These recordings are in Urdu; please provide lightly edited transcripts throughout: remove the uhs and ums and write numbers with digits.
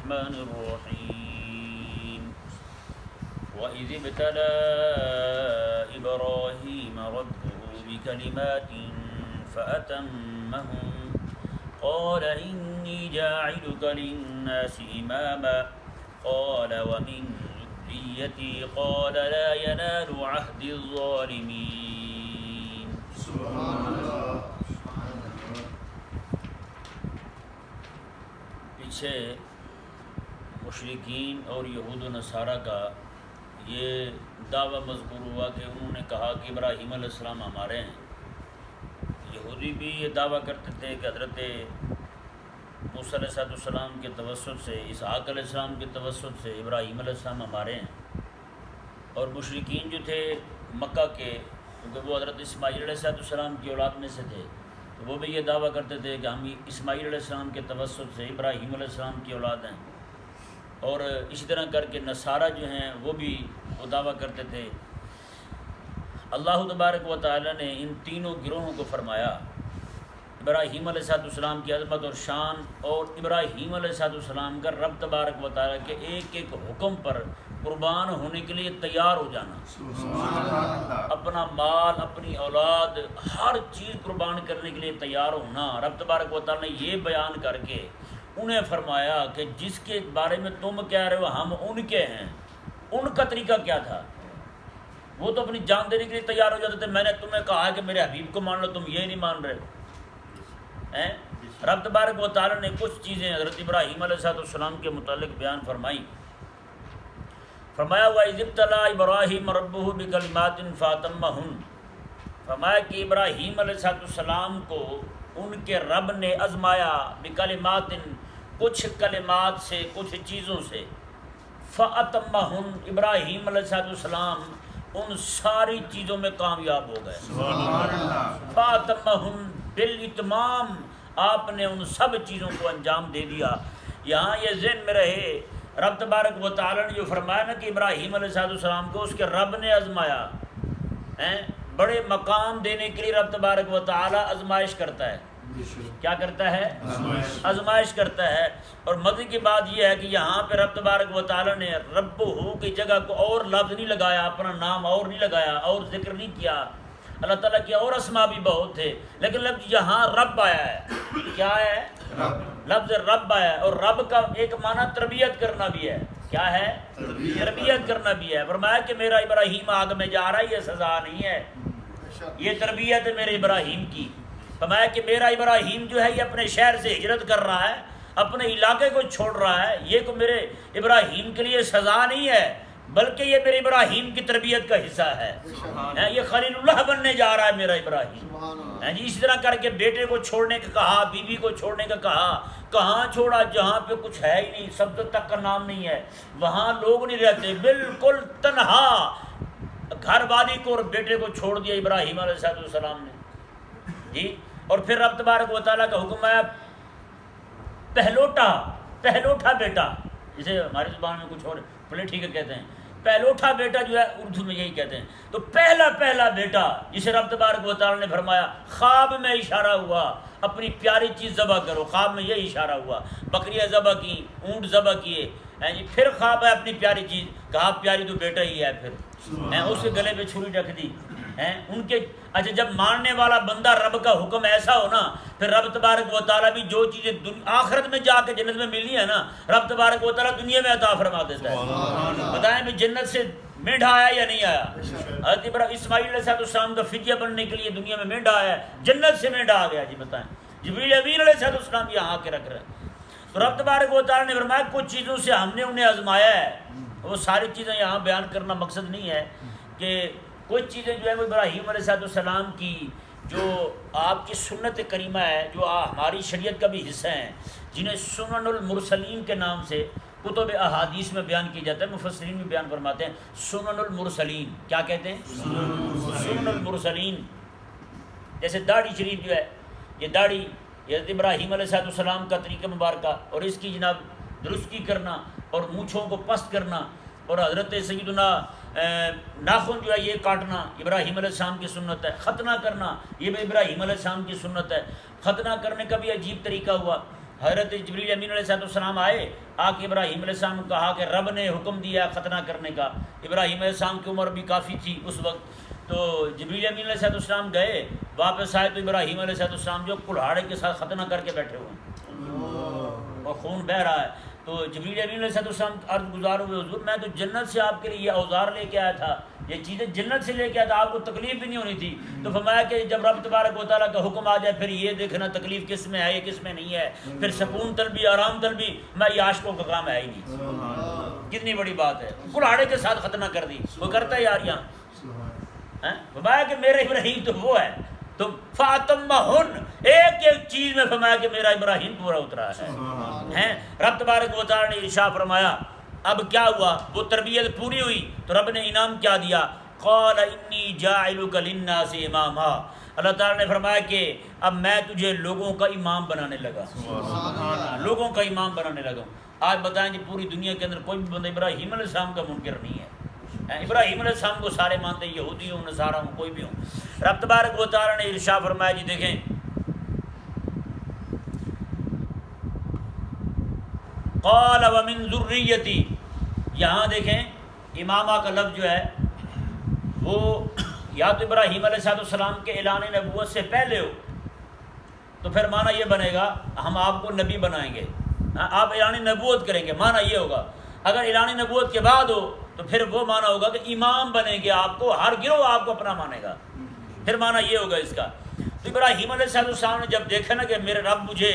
الرحمن الرحيم وإذ ابتلى إبراهيم ربه بكلمات فأتمهن قال إني جاعلك للناس إماما قال ومن ذريتي قال لا ينال عهد الظالمين سبحان اللہ. پیچھے مشرکین اور یہود و نصارہ کا یہ دعویٰ مذکور ہوا کہ انہوں نے کہا کہ ابراہیم علیہ السلام ہمارے ہیں. یہودی بھی یہ دعویٰ کرتے تھے کہ حضرت موسیٰ علیہ السلام کے توسط سے، اسحاق علیہ السلام کے توسط سے ابراہیم علیہ السلام ہمارے ہیں. اور مشرکین جو تھے مکہ کے، کیونکہ وہ حضرت اسماعیل علیہ السلام کی اولاد میں سے تھے، تو وہ بھی یہ دعویٰ کرتے تھے کہ ہم اسماعیل علیہ السلام کے توسط سے ابراہیم علیہ السلام کی اولاد ہیں. اور اسی طرح کر کے نصارہ جو ہیں وہ بھی وہ دعویٰ کرتے تھے. اللہ تبارک و تعالیٰ نے ان تینوں گروہوں کو فرمایا ابراہیم علیہ السلام کی عظمت اور شان اور ابراہیم علیہ السلام کا رب تبارک و تعالیٰ کے ایک ایک حکم پر قربان ہونے کے لیے تیار ہو جانا. اپنا مال، اپنی اولاد، ہر چیز قربان کرنے کے لیے تیار ہونا. رب تبارک و تعالیٰ نے یہ بیان کر کے انہیں فرمایا کہ جس کے بارے میں تم کہہ رہے ہو ہم ان کے ہیں، ان کا طریقہ کیا تھا؟ وہ تو اپنی جان دینے کے لیے تیار ہو جاتے تھے. میں نے تمہیں کہا ہے کہ میرے حبیب کو مان لو، تم یہ نہیں مان رہے. رب تبارک و تعالیٰ نے کچھ چیزیں حضرت ابراہیم علیہ السلام کے متعلق بیان فرمائی. فرمایا وَإِذِ ابْتَلَىٰ إِبْرَاهِيمَ رَبُّهُ بِكَلِمَاتٍ فَأَتَمَّهُنَّ. فرمایا کہ ابراہیم علیہ السلام کو ان کے رب نے آزمایا بکلمات، کچھ کلمات سے، کچھ چیزوں سے. فَأَتَمَّهُنَّ، ابراہیم علیہ السلام ان ساری چیزوں میں کامیاب ہو گئے. فَأَتَمَّهُنَّ، بالاتمام آپ نے ان سب چیزوں کو انجام دے دیا. یہاں یہ ذہن میں رہے رب تبارک و تعالیٰ نے جو فرمایا نا کہ ابراہیم علیہ السلام کو اس کے رب نے آزمایا. بڑے مقام دینے کے لیے رب تبارک و تعالیٰ آزمائش کرتا ہے. کیا کرتا ہے؟ آزمائش کرتا ہے. اور مزے کی بات یہ ہے کہ یہاں پہ رب تبارک و تعالیٰ نے رب ہو کی جگہ کو اور لفظ نہیں لگایا، اپنا نام اور نہیں لگایا، اور ذکر نہیں کیا. اللہ تعالیٰ کے اور اسما بھی بہت تھے، لیکن لفظ یہاں رب آیا ہے. کیا ہے؟ لفظ رب آیا ہے. اور رب کا ایک معنی تربیت کرنا بھی ہے. کیا ہے؟ تربیت کرنا بھی ہے. فرمایا کہ میرا ابراہیم آگ میں جا رہا ہے، یہ سزا نہیں ہے، یہ تربیت ہے میرے ابراہیم کی. فرمایا کہ میرا ابراہیم جو ہے یہ اپنے شہر سے ہجرت کر رہا ہے، اپنے علاقے کو چھوڑ رہا ہے. یہ کو میرے ابراہیم کے لیے سزا نہیں ہے، بلکہ یہ میرے ابراہیم کی تربیت کا حصہ ہے. یہ خلیل اللہ بننے جا رہا ہے میرا ابراہیم. اسی طرح کر کے بیٹے کو چھوڑنے کا کہا، بیوی کو چھوڑنے کا کہا. کہاں چھوڑا؟ جہاں پہ کچھ ہے ہی نہیں، سب تک کا نام نہیں ہے، وہاں لوگ نہیں رہتے، بالکل تنہا گھر والی کو اور بیٹے کو چھوڑ دیا ابراہیم علیہ السلام نے. جی. اور پھر رب تبارک و تعالیٰ کا حکم ہے پہلوٹا بیٹا، جسے ہماری زبان میں کچھ اور پلیٹھی کا کہتے ہیں. پہلوٹا بیٹا جو ہے اردو میں یہی کہتے ہیں. تو پہلا بیٹا جسے رب تبارک و تعالیٰ نے فرمایا، خواب میں اشارہ ہوا اپنی پیاری چیز ذبح کرو. خواب میں یہی اشارہ ہوا، بکریاں ذبح کی، اونٹ ذبح کیے. پھر خواب ہے اپنی پیاری چیز، کہا پیاری تو بیٹا ہی ہے. پھر اس کے گلے پہ چھری رکھ دی. ان کے اچھا جب ماننے والا بندہ رب کا حکم ایسا ہو نا، پھر رب تبارک و تعالیٰ بھی جو چیزیں آخرت میں جا کے جنت میں ملی ہے نا، رب تبارک و تعالیٰ دنیا میں عطا فرما دیتا ہے. بتائیں بھی جنت سے مینڈھا آیا یا نہیں آیا؟ حضرت اسماعیل علیہ السلام کا فدیہ بننے کے لیے دنیا میں مینڈھا آیا، جنت سے مینڈھا آ گیا. جی بتائیں. جبریل امین علیہ السلام یہاں آ کے رکھ رہے ہیں. تو رب تبارک و تعالیٰ نے فرمایا کچھ چیزوں سے ہم نے انہیں آزمایا ہے. وہ ساری چیزیں یہاں بیان کرنا مقصد نہیں ہے کہ کچھ چیزیں جو ہے وہ ابراہیم علیہ السلام کی جو آپ کی سنت کریمہ ہے، جو ہماری شریعت کا بھی حصہ ہیں، جنہیں سنن المرسلین کے نام سے کتب احادیث میں بیان کی جاتا ہے. مفسرین بھی بیان فرماتے ہیں سنن المرسلین. کیا کہتے ہیں؟ سنن المرسلین. جیسے داڑھی شریف جو ہے، یہ داڑھی حضرت ابراہیم علیہ السلام کا طریقہ مبارکہ، اور اس کی جناب درستگی کرنا اور مونچھوں کو پست کرنا، اور حضرت سیدنا ناخن جو ہے یہ کاٹنا ابراہیم علیہ السلام کی سنت ہے. ختنہ کرنا یہ بھی ابراہیم علیہ السلام کی سنت ہے. ختنہ کرنے کا بھی عجیب طریقہ ہوا. حضرت جبریل امین علیہ السلام آئے، آ کے ابراہیم علیہ السلام کو کہا کہ رب نے حکم دیا ختنہ کرنے کا۔ ابراہیم علیہ السلام کی عمر بھی کافی تھی اس وقت، تو جبریل امین علیہ السلام گئے، واپس آئے تو ابراہیم علیہ السلام جو کلہاڑے کے ساتھ ختنہ کر کے بیٹھے ہوئے ہیں اور خون بہہ رہا ہے۔ تو جبریل امین علیہ السلام عرض گزار ہوئے، حضور میں تو جنت سے آپ کے لیے یہ اوزار لے کے آیا تھا، یہ چیزیں جنت سے لے کے آیا تھا، آپ کو تکلیف بھی نہیں ہونی تھی۔ تو فرمایا کہ جب رب تبارک و تعالیٰ کا حکم آ جائے پھر یہ دیکھنا تکلیف کس میں ہے، یہ کس میں نہیں ہے، پھر سکون طلبی آرام طلبی میں یہ عاشقوں کا کام ہے ہی نہیں۔ کتنی بڑی بات ہے، کلاڑے کے ساتھ ختنہ کر دی، وہ کرتا ہے یار یہاں۔ فرمایا کہ میرا ابراہیم تو وہ ہے، تو فاطمہن ایک ایک چیز میں فرمایا کہ میرا ابراہیم پورا اترا ہے۔ رب تبارک و تعالیٰ نے ارشاد فرمایا اب کیا ہوا، وہ تربیت پوری ہوئی تو رب نے انعام کیا دیا، قال انی جاعلک للناس اماما، اللہ تعالیٰ نے فرمایا کہ اب میں تجھے لوگوں کا امام بنانے لگا، لوگوں کا امام بنانے لگا۔ آج بتائیں جی پوری دنیا کے اندر کوئی بھی بندہ ابراہیم علیہ السلام کا منکر نہیں ہے۔ ابراہیم علیہ السلام کو سارے مانتے، یہودی ہوں نصارہ ہوں کوئی بھی ہوں۔ رب تبارک و تعالیٰ نے ارشاد فرمایا جی دیکھیں قال ومن ذریتی، یہاں دیکھیں امامہ کا لفظ جو ہے وہ یا تو ابراہیم علیہ السلام کے اعلان نبوت سے پہلے ہو تو پھر معنی یہ بنے گا ہم آپ کو نبی بنائیں گے، آپ اعلان نبوت کریں گے، معنی یہ ہوگا۔ اگر اعلان نبوت کے بعد ہو تو پھر وہ معنی ہوگا کہ امام بنیں گے، آپ کو ہر گروہ آپ کو اپنا مانے گا، پھر معنی یہ ہوگا اس کا۔ تو ابراہیم علیہ السلام نے جب دیکھا نا کہ میرے رب مجھے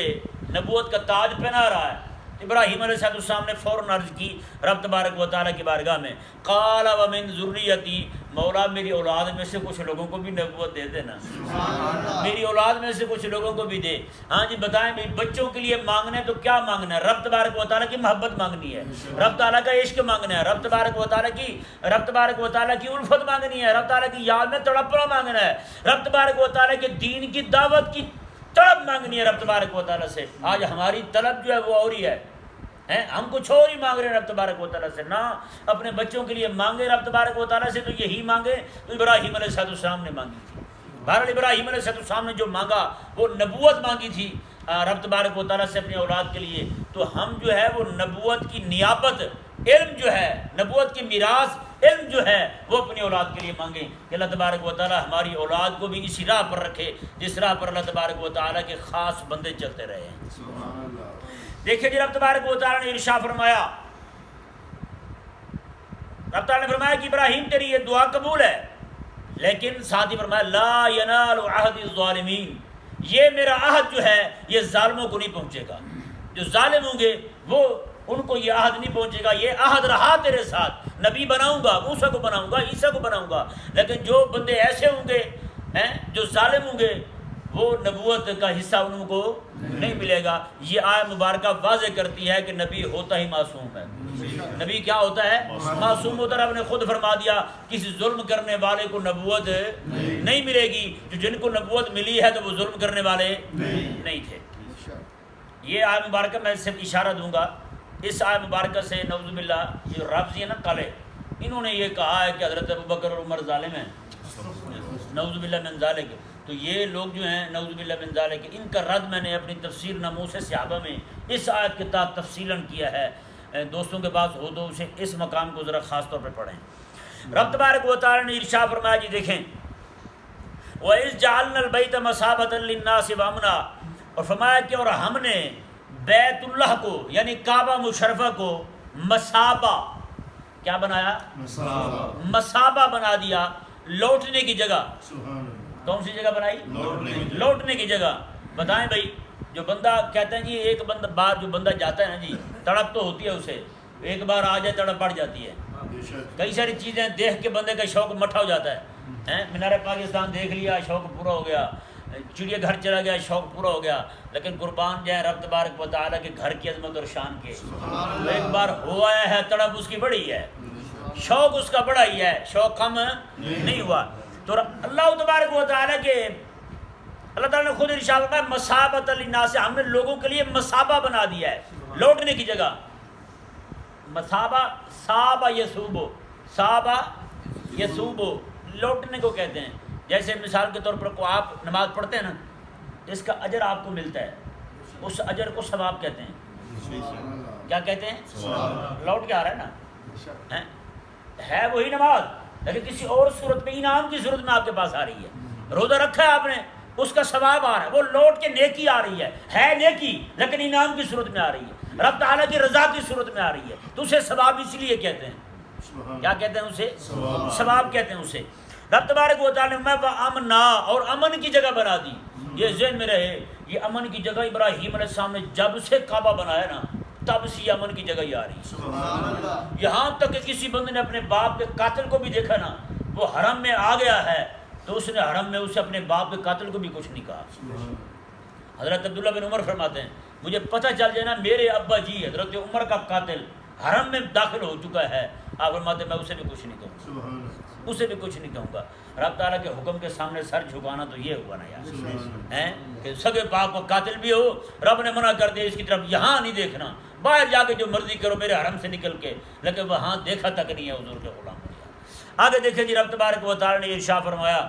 نبوت کا تاج پہنا رہا ہے، ابراہیم علیہ السلام نے فوراً عرض کی رب تبارک و تعالیٰ کی بارگاہ میں، قال ومن ذریتی، مولا میری اولاد میں سے کچھ لوگوں کو بھی نبوت دے دینا، میری اولاد میں سے کچھ لوگوں کو بھی دے۔ ہاں جی بتائیں بھائی بچوں کے لیے مانگنا ہے تو کیا مانگنا ہے؟ رب تبارک و تعالیٰ کی محبت مانگنی ہے، رب تعالیٰ کا عشق مانگنا ہے، رب تبارک و تعالیٰ کی الفت مانگنی ہے، رب تعالیٰ کی یاد میں تڑپنا مانگنا ہے، رب تبارک و تعالیٰ کے دین کی دعوت کی طلب مانگنی ہے رب تبارک و تعالیٰ سے۔ آج ہماری طلب جو ہے وہ اور ہی ہے، ہم کچھ اور ہی مانگ رہے ہیں رب تبارک و تعالیٰ سے، نہ اپنے بچوں کے لیے مانگے رب تبارک و تعالیٰ سے تو یہی مانگے تو ابراہیم علیہ السلام نے مانگی تھی۔ بہرحال ابراہیم علیہ السلام نے جو مانگا وہ نبوت مانگی تھی رب تبارک و تعالیٰ سے اپنی اولاد کے لیے، تو ہم جو ہے وہ نبوت کی نیابت علم جو ہے، نبوت کی میراث علم جو ہے وہ اپنی اولاد کے لیے مانگیں کہ اللہ تبارک و تعالیٰ ہماری اولاد کو بھی اسی راہ پر رکھے جس راہ پر اللہ تبارک و تعالیٰ کے خاص بندے چلتے رہے ہیں۔ دیکھیں جی رب تبارک و تعالیٰ نے ارشاد فرمایا، رب تعالیٰ نے فرمایا کہ ابراہیم تیری یہ دعا قبول ہے، لیکن ساتھ ہی فرمایا لا ینال عہد الظالمین، یہ میرا عہد جو ہے یہ ظالموں کو نہیں پہنچے گا، جو ظالم ہوں گے وہ ان کو یہ عہد نہیں پہنچے گا، یہ عہد رہا تیرے ساتھ، نبی بناؤں گا، موسیٰ کو بناؤں گا، عیسیٰ کو بناؤں گا، لیکن جو بندے ایسے ہوں گے جو ظالم ہوں گے وہ نبوت کا حصہ ان کو نہیں ملے گا۔ یہ آیت مبارکہ واضح کرتی ہے کہ نبی ہوتا ہی معصوم ہے، نبی کیا ہوتا ہے؟ معصوم ہوتا ہے۔ رب نے خود فرما دیا کسی ظلم کرنے والے کو نبوت نہیں ملے گی، جو جن کو نبوت ملی ہے تو وہ ظلم کرنے والے نہیں تھے۔ یہ آیت مبارکہ میں صرف اشارہ دوں گا، اس آیت مبارکہ سے نعوذ باللہ یہ رافضی ہے نا کالے، انہوں نے یہ کہا ہے کہ حضرت ابوبکر اور عمر ظالم ہیں، نعوذ باللہ من ذالک، تو یہ لوگ جو ہیں نعوذ باللہ من ذالک، ان کا رد میں نے اپنی تفسیر ناموس صحابہ میں اس آیت کے تحت تفصیلاً کیا ہے، دوستوں کے پاس ہو تو اسے اس مقام کو ذرا خاص طور پہ پڑھیں۔ رب تبارک و تعالیٰ نے ارشاد فرمایا جی دیکھیں وَإِذْ جَعَلْنَا الْبَيْتَ مَثَابَةً لِلنَّاسِ وَأَمْنًا، اور فرمایا کہ اور ہم نے بیت اللہ کو یعنی کعبہ مشرفہ کو مصابہ کیا بنایا؟ مصابہ بنا دیا، لوٹنے کی جگہ۔ کون سی جگہ بنائی؟ لوٹنے کی جگہ۔ بتائیں بھائی جو بندہ کہتے ہیں جی ایک بندہ بار جو بندہ جاتا ہے نا جی تڑپ تو ہوتی ہے اسے، ایک بار آ جائے تڑپ پڑ جاتی ہے، کئی ساری چیزیں دیکھ کے بندے کا شوق مٹھا ہو جاتا ہے، مینار پاکستان دیکھ لیا شوق پورا ہو گیا، چڑیا گھر چلا گیا شوق پورا ہو گیا، لیکن قربان جائیں رب تبارک و تعالیٰ کے گھر کی عظمت اور شان کے، ایک بار ہو آیا ہے تڑپ اس کی بڑی ہے، شوق اس کا بڑا ہی ہے، شوق کم نہیں ہوا۔ تو اللہ تبارک و تعالیٰ کے اللہ تعالیٰ نے خود ارشاد فرمایا مصابۃ للناس، ہم نے لوگوں کے لیے مصابہ بنا دیا ہے، لوٹنے کی جگہ۔ مصابہ صابہ یصوبو، صابہ یصوبو لوٹنے کو کہتے ہیں۔ جیسے مثال کے طور پر کو آپ نماز پڑھتے ہیں نا اس کا اجر آپ کو ملتا ہے، اس اجر کو ثواب کہتے ہیں. کیا کہتے ہیں؟ لوٹ کے آ رہا ہے نا. ہے وہی نماز لیکن کسی اور صورت میں انعام کی صورت میں آپ کے پاس آ رہی ہے. روزہ رکھا ہے آپ نے, اس کا ثواب آ رہا ہے, وہ لوٹ کے نیکی آ رہی ہے نیکی لیکن انعام کی صورت میں آ رہی ہے, رب تعالیٰ کی رضا کی صورت میں آ رہی ہے, تو اسے ثواب اس لیے کہتے ہیں. کیا کہتے ہیں اسے؟ ثواب کہتے ہیں اسے. رب تبارک و تعالیٰ نے میں امنا اور امن کی جگہ بنا دی. یہ ذہن میں رہے, یہ امن کی جگہ ابراہیم علیہ السلام نے جب سے کعبہ بنایا نا تب سے یہ امن کی جگہ ہی آ رہی ہے. یہاں تک کہ کسی بندے نے اپنے باپ کے قاتل کو بھی دیکھا نا, وہ حرم میں آ گیا ہے تو اس نے حرم میں اسے اپنے باپ کے قاتل کو بھی کچھ نہیں کہا. حضرت عبداللہ بن عمر فرماتے ہیں مجھے پتہ چل جائے نا میرے ابا جی حضرت عمر کا قاتل حرم میں داخل ہو چکا ہے, آپ فرماتے ہیں میں اسے بھی کچھ نہیں کہوں, اسے بھی کچھ نہیں کہوں گا. رب تعالیٰ کے حکم کے سامنے سر جھکانا تو یہ ہوا نا یار, کہ سگے باپ کو قاتل بھی ہو, رب نے منع کر دیا اس کی طرف یہاں نہیں دیکھنا, باہر جا کے جو مرضی کرو میرے حرم سے نکل کے, لیکن وہاں دیکھا تک نہیں ہے حضور کے غلام. آگے دیکھیں جی رب تبارک و تعالیٰ نے ارشاد فرمایا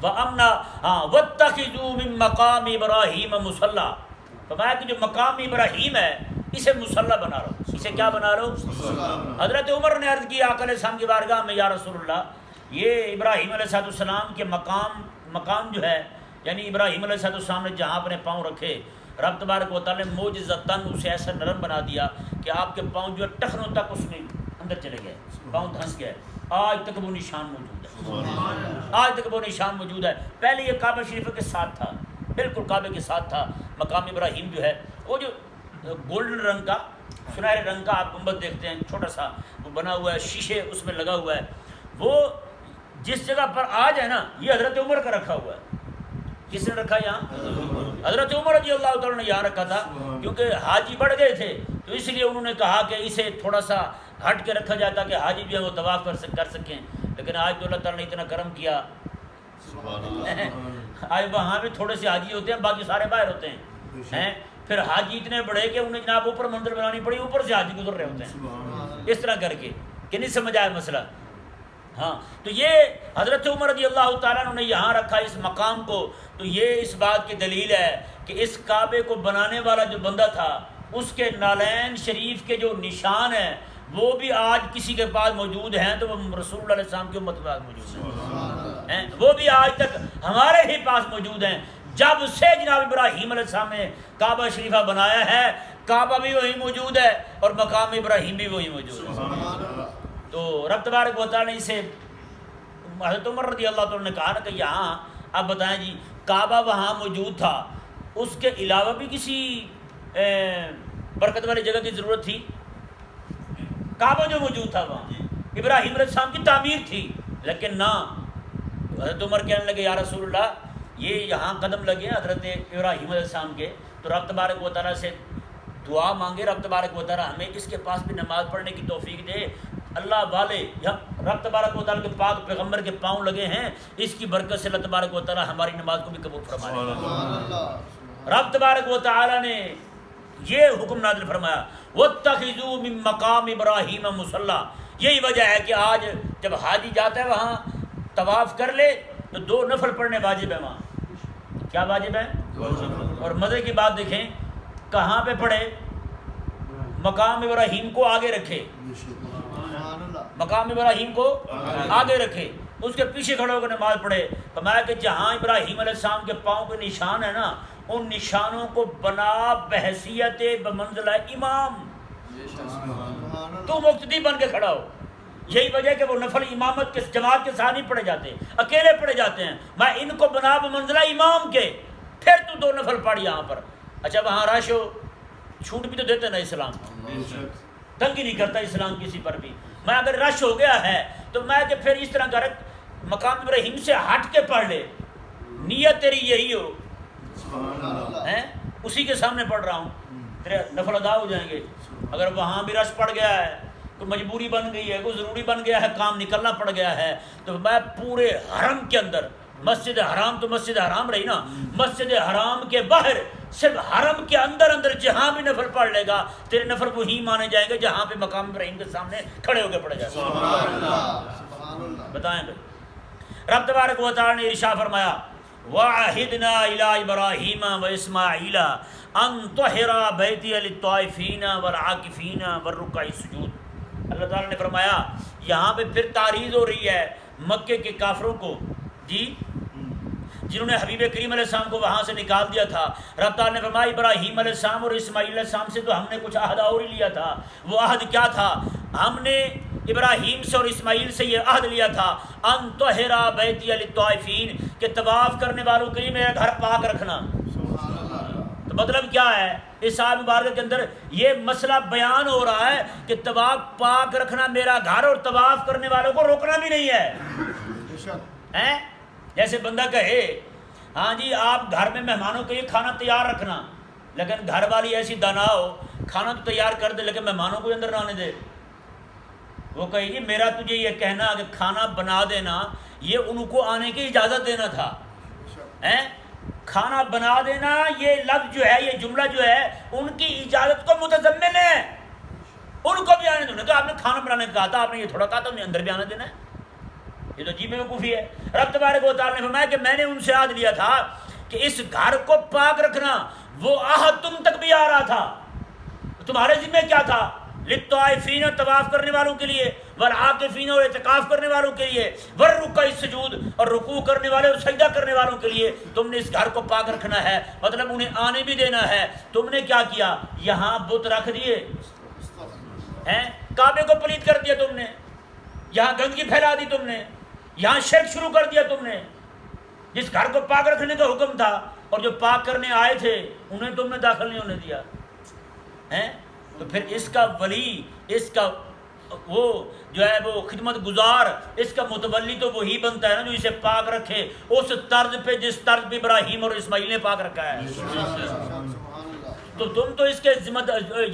وَاتَّخِذُوا مِن مَقَامِ إِبْرَاهِيمَ مُصَلَّى, فرمایا کہ جو مقام ابراہیم ہے اسے مصلی بنا لو. اسے کیا بنا لو؟ حضرت عمر نے عرض کی آقا علیہ السلام کی بارگاہ میں, یا رسول اللہ یہ ابراہیم علیہ السلام کے مقام جو ہے, یعنی ابراہیم علیہ السلام نے جہاں اپنے پاؤں رکھے, رب تبارک و تعالیٰ نے معجزتاً اسے ایسا نرم بنا دیا کہ آپ کے پاؤں جو ہے ٹخنوں تک اس میں اندر چلے گئے, پاؤں دھنس گئے. آج تک وہ نشان موجود ہے, آج تک وہ نشان موجود ہے. پہلے یہ کعبہ شریف کے ساتھ تھا, بالکل کعبے کے ساتھ تھا. مقام ابراہیم جو ہے وہ جو گولڈن رنگ کا سنہرے رنگ کا آپ گنبد دیکھتے ہیں, چھوٹا سا وہ بنا ہوا ہے, شیشے اس میں لگا ہوا ہے, وہ جس جگہ پر آج ہے نا یہ حضرت عمر کا رکھا ہوا ہے. کس نے رکھا یہاں؟ حضرت عمر رضی اللہ تعالیٰ نے یہاں رکھا تھا, کیونکہ حاجی بڑھ گئے تھے تو اس لیے انہوں نے کہا کہ اسے تھوڑا سا ہٹ کے رکھا جاتا کہ حاجی جو ہے وہ طواف کر سکیں. لیکن آج تو اللہ تعالیٰ نے اتنا کرم کیا, آج وہاں بھی تھوڑے سے حاجی ہوتے ہیں, باقی سارے باہر ہوتے ہیں. پھر حاجی اتنے بڑے کہ انہیں جناب اوپر منزل بنانی پڑی, اوپر سے حاجی گزر رہے ہوتے ہیں اس طرح کر کے, کہ نہیں سمجھ آیا مسئلہ. ہاں تو یہ حضرت عمر رضی اللہ تعالیٰ نے یہاں رکھا اس مقام کو, تو یہ اس بات کی دلیل ہے کہ اس کعبے کو بنانے والا جو بندہ تھا اس کے نالین شریف کے جو نشان ہیں وہ بھی آج کسی کے پاس موجود ہیں, تو وہ رسول اللہ علیہ السلام کی امت کے پاس موجود ہیں, وہ بھی آج تک ہمارے ہی پاس موجود ہیں. جب سے جناب ابراہیم علیہ السلام نے کعبہ شریفہ بنایا ہے, کعبہ بھی وہی موجود ہے اور مقام ابراہیم بھی وہی موجود ہے. تو رب تبارک و تعالیٰ نے اسے حضرت عمر رضی اللہ تعالیٰ نے کہا نا کہ یہاں آپ بتائیں جی کعبہ وہاں موجود تھا, اس کے علاوہ بھی کسی برکت والی جگہ کی ضرورت تھی؟ کعبہ جو موجود تھا وہاں ابراہیم علیہ السلام کی تعمیر تھی, لیکن نہ. حضرت عمر کہنے لگے یا رسول اللہ یہ یہاں قدم لگے حضرت ابراہیم علیہ السلام کے, تو رب تبارک و تعالیٰ سے دعا مانگے, رب تبارک و تعالیٰ ہمیں اس کے پاس بھی نماز پڑھنے کی توفیق دے. اللہ والے رب تبارک و تعالیٰ کے پاک پیغمبر کے پاؤں لگے ہیں, اس کی برکت سے اللہ تبارک و تعالیٰ ہماری نماز کو بھی قبول فرمائے. رب تبارک و تعالیٰ نے یہ حکم نازل فرمایا وَاتَّخِذُوا مِن مَقَامِ إِبْرَاهِيمَ مُصَلَّى. یہی وجہ ہے کہ آج جب حاجی جاتا ہے وہاں طواف کر لے تو 2 نفل پڑھنے واجب ہے. وہاں کیا واجب ہے؟ اور مزے کی بات دیکھیں کہاں پہ پڑھے, مقام ابراہیم کو آگے رکھے, مقام ابراہیم کو آگے رکھے, اس کے پیچھے کھڑے ہو کر نماز پڑھے. فرمایا کہ جہاں ابراہیم علیہ السلام کے پاؤں کے نشان ہے نا, ان نشانوں کو بنا بحیثیت بمنزلہ امام, تو مقتدی بن کے کھڑا ہو. یہی وجہ کہ وہ نفل امامت کے جماعت کے ساتھ نہیں پڑھے جاتے, اکیلے پڑھے جاتے ہیں. میں ان کو بنا بمنزلہ امام کے, پھر تو 2 نفل پڑھ یہاں پر. اچھا وہاں رش ہو, چھوٹ بھی تو دیتے نا اسلام, تنگی نہیں کرتا اسلام کسی پر بھی. میں اگر رش ہو گیا ہے تو میں کہ پھر اس طرح کر مقام ابراہیم سے ہٹ کے پڑھ لے, نیت تیری یہی ہو, اسی کے سامنے پڑھ رہا ہوں, تیرے نفل ادا ہو جائیں گے. اگر وہاں بھی رش پڑ گیا ہے, کوئی مجبوری بن گئی ہے, کوئی ضروری بن گیا ہے, کام نکلنا پڑ گیا ہے, تو میں پورے حرم کے اندر, مسجد حرام تو مسجد حرام رہی نا, مسجد حرام کے باہر صرف حرم کے اندر جہاں بھی نفل پڑھ لے گا تیرے نفل وہی مانے جائیں گے جہاں پہ مقام ابراہیم کے سامنے کھڑے ہو کے پڑھے جائیں گے. بتائیں بھائی, رب تبارک و تعالیٰ نے ارشاد فرمایا وَعَهِدْنَا إِلَىٰ إِبْرَاهِيمَ وَإِسْمَاعِيلَ أَن طَهِّرَ بَيْتِيَ لِلطَّائِفِينَ وَالْعَاكِفِينَ وَالرُّكَّعِ السُّجُودِ۔ اللہ تعالیٰ نے فرمایا یہاں پہ پھر تعریض ہو رہی ہے مکے کے کافروں کو، جی جنہوں نے حبیب کریم علیہ السلام کو وہاں سے نکال دیا تھا۔ رب تعالیٰ نے فرمایا ابراہیم علیہ السلام اور اسماعیل علیہ السلام سے تو ہم نے کچھ عہد اور ہی لیا تھا۔ وہ عہد کیا تھا؟ ہم نے ابراہیم سے اور اسماعیل سے یہ عہد لیا تھا ان طہر بیتی للطائفین، کہ طواف کرنے والوں کے لیے میرا گھر پاک رکھنا۔ تو مطلب کیا ہے؟ اس آیت مبارکہ کے اندر یہ مسئلہ بیان ہو رہا ہے کہ طواف پاک رکھنا میرا گھر، اور طواف کرنے والوں کو روکنا بھی نہیں ہے۔ جیسے بندہ کہے ہاں جی آپ گھر میں مہمانوں کے لیے کھانا تیار رکھنا، لیکن گھر والی ایسی دانا ہو کھانا تو تیار کر دے لیکن مہمانوں کو اندر نہ آنے دے۔ وہ کہے گی میرا تجھے یہ کہنا کہ کھانا بنا دینا یہ ان کو آنے کی اجازت دینا تھا۔ کھانا بنا دینا یہ لفظ جو ہے، یہ جملہ جو ہے ان کی اجازت کو متضمن ہے، ان کو بھی آنے دینا۔ کہ آپ نے کھانا بنانے کا کہا تھا، آپ نے یہ تھوڑا کہا تھا انہیں اندر بھی آنے دینا ہے؟ یہ تو جی بیوقوفی ہے۔ رب تبارک و تعالیٰ نے فرمایا کہ میں نے ان سے عہد لیا تھا کہ اس گھر کو پاک رکھنا، وہ عہد تم تک بھی آ رہا تھا۔ تمہارے ذمہ کیا تھا؟ للطائفین، طواف کرنے والوں کے لیے، والعاکفین، اور اعتکاف کرنے والوں کے لیے، والرکع السجود، اور رکوع کرنے والے اور سجدہ کرنے والوں کے لیے تم نے اس گھر کو پاک رکھنا ہے، مطلب انہیں آنے بھی دینا ہے۔ تم نے کیا کیا؟ یہاں بت رکھ دیے، کعبے کو پلید کر دیا تم نے، یہاں گندگی پھیلا دی تم نے، یہاں شرک شروع کر دیا تم نے۔ جس گھر کو پاک رکھنے کا حکم تھا اور جو پاک کرنے آئے تھے انہیں تم نے داخل نہیں ہونے دیا ہے۔ تو پھر اس کا ولی، اس کا وہ جو ہے وہ خدمت گزار، اس کا متولی تو وہی بنتا ہے نا جو اسے پاک رکھے اس طرز پہ جس طرز پہ ابراہیم اور اسماعیل نے پاک رکھا ہے۔ تو تم تو اس کے ذمہ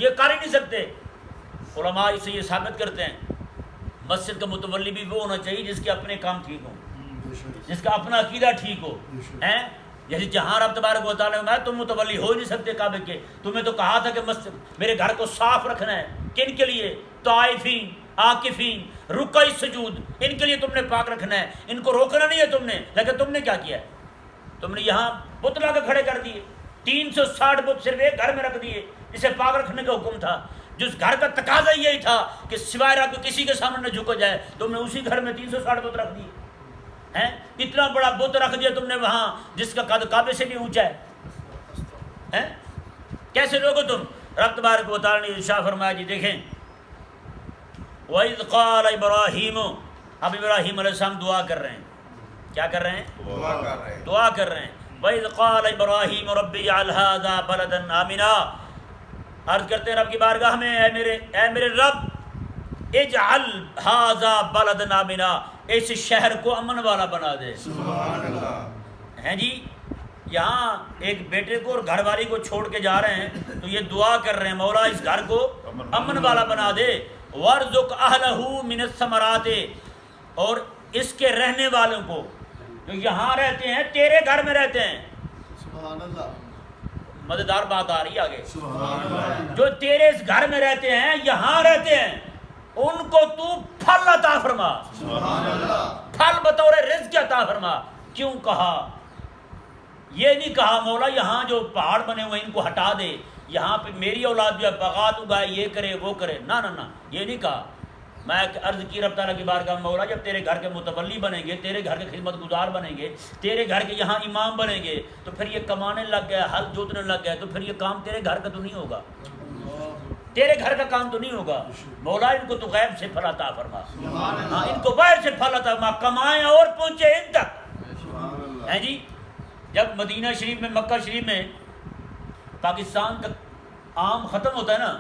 یہ کر ہی نہیں سکتے۔ علماء اسے یہ ثابت کرتے ہیں مسجد کا متولی بھی وہ ہونا چاہیے جس کے اپنے کام ٹھیک ہوں، جس کا اپنا عقیدہ ٹھیک ہو۔ جیسے جہاں رب تبارک و تعالیٰ نے تم متولی ہو ہی نہیں سکتے کعبے کے، تمہیں تو کہا تھا کہ مسجد میرے گھر کو صاف رکھنا ہے۔ کن کے لیے؟ طائفین، عاکفین، رکع السجود، ان کے لیے تم نے پاک رکھنا ہے، ان کو روکنا نہیں ہے تم نے۔ لیکن تم نے کیا کیا ہے؟ تم نے یہاں بت لا کے کھڑے کر دیے، 360 بت صرف ایک گھر میں رکھ دیے جسے پاک رکھنے کا حکم تھا، جس گھر کا تقاضا یہی تھا کہ سوائے رب کے کسی کے سامنے نہ جھکا جائے۔ تم نے اسی گھر میں 360 بت رکھ دیے ہیں، اتنا بڑا بت رکھ دیا تم نے وہاں جس کا قد کعبے سے بھی اونچا ہے۔ کیسے لوگو تم؟ رب تبارک و تعالیٰ نے ارشاد فرمایا، جی دیکھیں وَإِذْ قَالَ إِبْرَاهِيمُ، اب ابراہیم علیہ السلام دعا کر رہے ہیں، کیا کر رہے ہیں؟ دعا کر رہے ہیں۔ وَإِذْ قَالَ إِبْرَاهِيمُ رَبِّ اجْعَلْ هَٰذَا بَلَدًا آمِنًا، عرض کرتے ہیں رب کی بارگاہ میں، اے میرے رب اجعل ھذا بلدًا آمنا، اس شہر کو امن والا بنا دے۔ سبحان اللہ۔ ہیں جی یہاں ایک بیٹے کو اور گھر والی کو چھوڑ کے جا رہے ہیں تو یہ دعا کر رہے ہیں مولا اس گھر کو امن والا بنا دے۔ وارزق اہلہ من الثمرات، اور اس کے رہنے والوں کو جو یہاں رہتے ہیں تیرے گھر میں رہتے ہیں، سبحان اللہ، مزیدار بات آ رہی ہے آگے، سبحان اللہ، جو تیرے اس گھر میں رہتے ہیں یہاں رہتے ہیں ان کو تو پھل عطا فرما، سبحان اللہ، پھل بطور رزق عطا فرما۔ کیوں کہا؟ یہ نہیں کہا مولا یہاں جو پہاڑ بنے ہوئے ان کو ہٹا دے، یہاں پہ میری اولاد جو ہے بغات اگائے، یہ کرے وہ کرے، نہ نہ نہ، یہ نہیں کہا۔ میں عرض کی رب تعالیٰ کی بارگاہ میں، مولا جب تیرے گھر کے متولی بنیں گے، تیرے گھر کے خدمت گزار بنیں گے، تیرے گھر کے یہاں امام بنیں گے، تو پھر یہ کمانے لگ گئے، ہل جوتنے لگ گئے، تو پھر یہ کام تیرے گھر کا تو نہیں ہوگا، تیرے گھر کا کام تو نہیں ہوگا۔ مولا ان کو تو غیب سے پھل عطا فرما، ہاں ان کو باہر سے پھل عطا فرما، کمائیں اور پہنچے ان تک۔ ہیں جی جب مدینہ شریف میں، مکہ شریف میں پاکستان کا آم ختم ہوتا ہے نا،